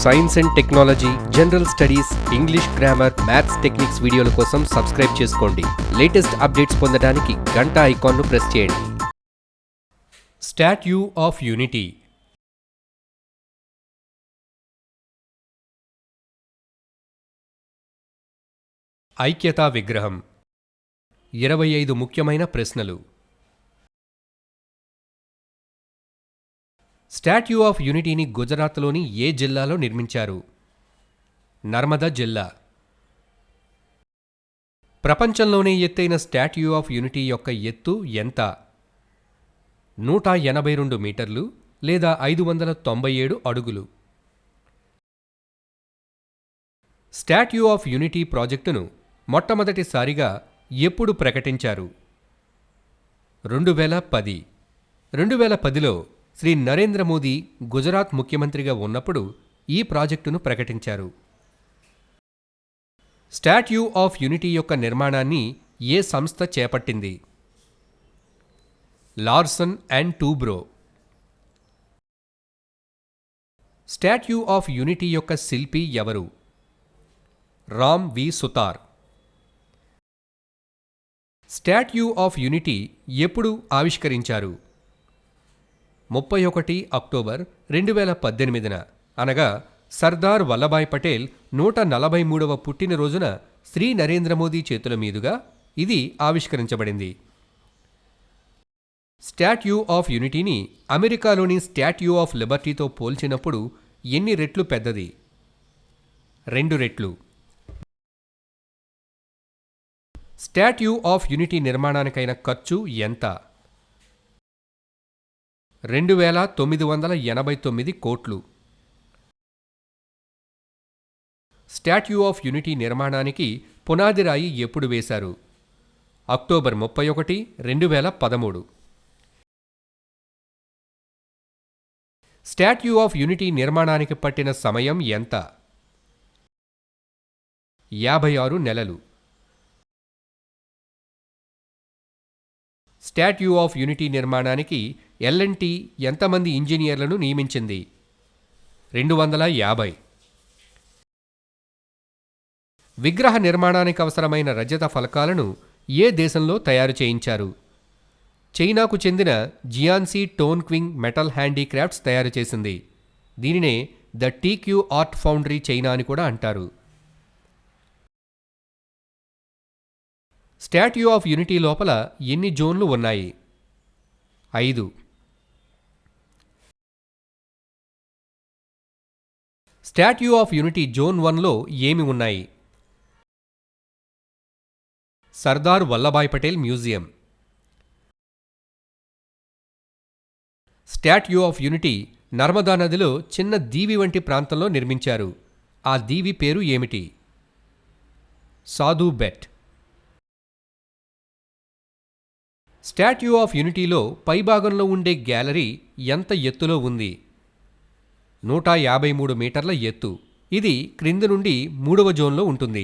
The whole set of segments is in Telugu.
Science and technology, general studies, English grammar, maths techniques వీడియోల కోసం సబ్స్క్రైబ్ చేసుకోండి. లేటెస్ట్ అప్డేట్స్ పొందడానికి గంట ఐకాన్ను ప్రెస్ చేయండి. Statue of unity. ఐక్యతా విగ్రహం. 25 ముఖ్యమైన ప్రశ్నలు. స్టాట్యూ ఆఫ్ యూనిటీని గుజరాత్లోని ఏ జిల్లాలో నిర్మించారు? నర్మదా జిల్లా. ప్రపంచంలోనే ఎత్తైన స్టాట్యూ ఆఫ్ యూనిటీ యొక్క ఎత్తు ఎంత? 182 మీటర్లు లేదా 597 అడుగులు. స్టాట్యూ ఆఫ్ యూనిటీ ప్రాజెక్టును మొట్టమొదటిసారిగా ఎప్పుడు ప్రకటించారు? 2010. 2010లో శ్రీ నరేంద్ర మోదీ గుజరాత్ ముఖ్యమంత్రిగా ఉన్నప్పుడు ఈ ప్రాజెక్టును ప్రకటించారు. స్టాట్యూ ఆఫ్ యూనిటీ యొక్క నిర్మాణాన్ని ఏ సంస్థ చేపట్టింది? Larson and Toubro. Statue of unity యొక్క శిల్పి ఎవరు? రామ్ వి సుతార్. స్టాట్యూ ఆఫ్ యూనిటీ ఎప్పుడు ఆవిష్కరించారు? 31 అక్టోబర్ 2018, అనగా సర్దార్ వల్లభాయ్ పటేల్ 143వ పుట్టినరోజున శ్రీ నరేంద్ర మోదీ చేతుల మీదుగా ఇది ఆవిష్కరించబడింది. స్టాట్యూ ఆఫ్ యూనిటీని అమెరికాలోని స్టాట్యూ ఆఫ్ లిబర్టీతో పోల్చినప్పుడు ఎన్ని రెట్లు పెద్దది? 2 రెట్లు. స్టాట్యూ ఆఫ్ యూనిటీ నిర్మాణానికైన ఖర్చు ఎంత? 2,989 కోట్లు. స్టాట్యూ ఆఫ్ యూనిటీ నిర్మాణానికి పునాది రాయి ఎప్పుడు వేశారు? అక్టోబర్ 31, 2013. స్టాట్యూ ఆఫ్ యూనిటీ నిర్మాణానికి పట్టిన సమయం ఎంత? 56 నెలలు. స్టాట్యూ ఆఫ్ యూనిటీ నిర్మాణానికి ఎల్&టీ ఎంతమంది ఇంజనీర్లను నియమించింది? 250. విగ్రహ నిర్మాణానికి అవసరమైన రజత ఫలకాలను ఏ దేశంలో తయారు చేయించారు? చైనాకు చెందిన జియాన్సీ టోన్క్వింగ్ మెటల్ హ్యాండీక్రాఫ్ట్స్ తయారు చేసింది. దీనినే the TQ art foundry China అని కూడా అంటారు. స్టాట్యూ ఆఫ్ యూనిటీ లోపల ఎన్ని జోన్లు ఉన్నాయి? 5. స్టాట్యూ ఆఫ్ యూనిటీ జోన్ 1లో ఏమి ఉన్నాయి? Sardar Vallabhbhai Patel museum. Statue of unity Narmada నదిలో చిన్న దీవి వంటి ప్రాంతంలో నిర్మించారు. ఆ దీవి పేరు ఏమిటి? సాధు బెట్. స్టాట్యూ ఆఫ్ యూనిటీలో పైభాగంలో ఉండే గ్యాలరీ ఎంత ఎత్తులో ఉంది? 153 మీటర్ల ఎత్తు. ఇది క్రింది నుండి 3వ జోన్లో ఉంటుంది.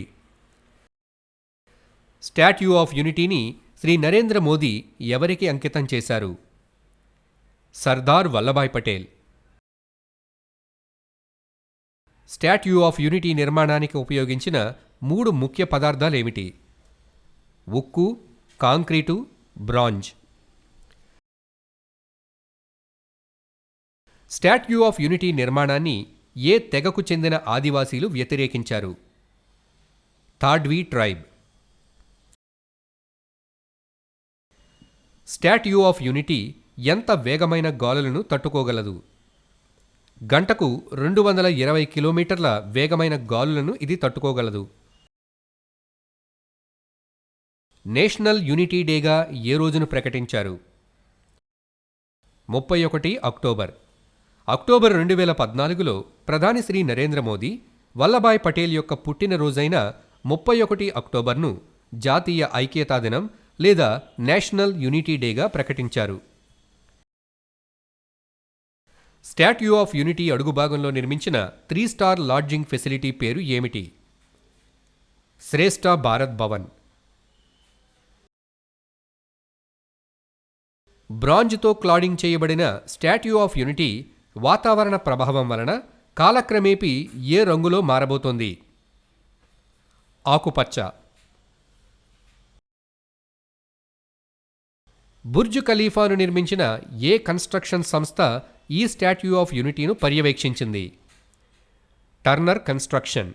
స్టాట్యూ ఆఫ్ యూనిటీని శ్రీ నరేంద్ర మోదీ ఎవరికి అంకితం చేశారు? Sardar Vallabhbhai Patel. Statue of unity నిర్మాణానికి ఉపయోగించిన 3 ముఖ్య పదార్థాలేమిటి? ఉక్కు, concrete, bronze. Statue of unity నిర్మాణాన్ని ఏ తెగకు చెందిన ఆదివాసీలు వ్యతిరేకించారు? థాడ్వీ ట్రైబ్. స్టాట్యూ ఆఫ్ యూనిటీ ఎంత వేగమైన గాలులను తట్టుకోగలదు? గంటకు 220 కిలోమీటర్ల వేగమైన గాలులను ఇది తట్టుకోగలదు. నేషనల్ యూనిటీ డేగా ఏ రోజును ప్రకటించారు? 31 అక్టోబర్. అక్టోబర్ 2014లో ప్రధాని శ్రీ నరేంద్ర మోదీ వల్లభాయ్ పటేల్ యొక్క పుట్టినరోజైన 31 అక్టోబర్ను జాతీయ ఐక్యతా దినం లేదా నేషనల్ యూనిటీ డేగా ప్రకటించారు. స్టాట్యూ ఆఫ్ యూనిటీ అడుగుభాగంలో నిర్మించిన 3 స్టార్ లాడ్జింగ్ ఫెసిలిటీ పేరు ఏమిటి? శ్రేష్ఠ భారత్ భవన్. బ్రాంజ్తో క్లాడింగ్ చేయబడిన స్టాట్యూ ఆఫ్ యూనిటీ వాతావరణ ప్రభావం వలన కాలక్రమేపీ ఏ రంగులో మారబోతోంది? ఆకుపచ్చ. బుర్జ్ ఖలీఫాను నిర్మించిన ఏ కన్స్ట్రక్షన్ సంస్థ ఈ స్టాట్యూ ఆఫ్ యూనిటీను పర్యవేక్షించింది? Turner Construction.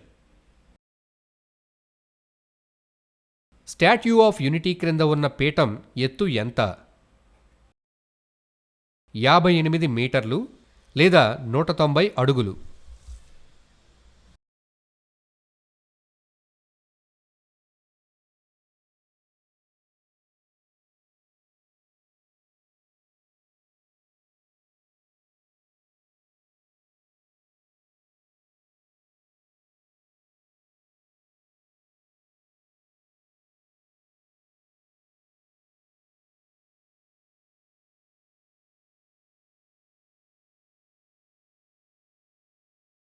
Statue of Unity క్రింద ఉన్న పీఠం ఎత్తు ఎంత? 58 మీటర్లు లేదా 190 అడుగులు.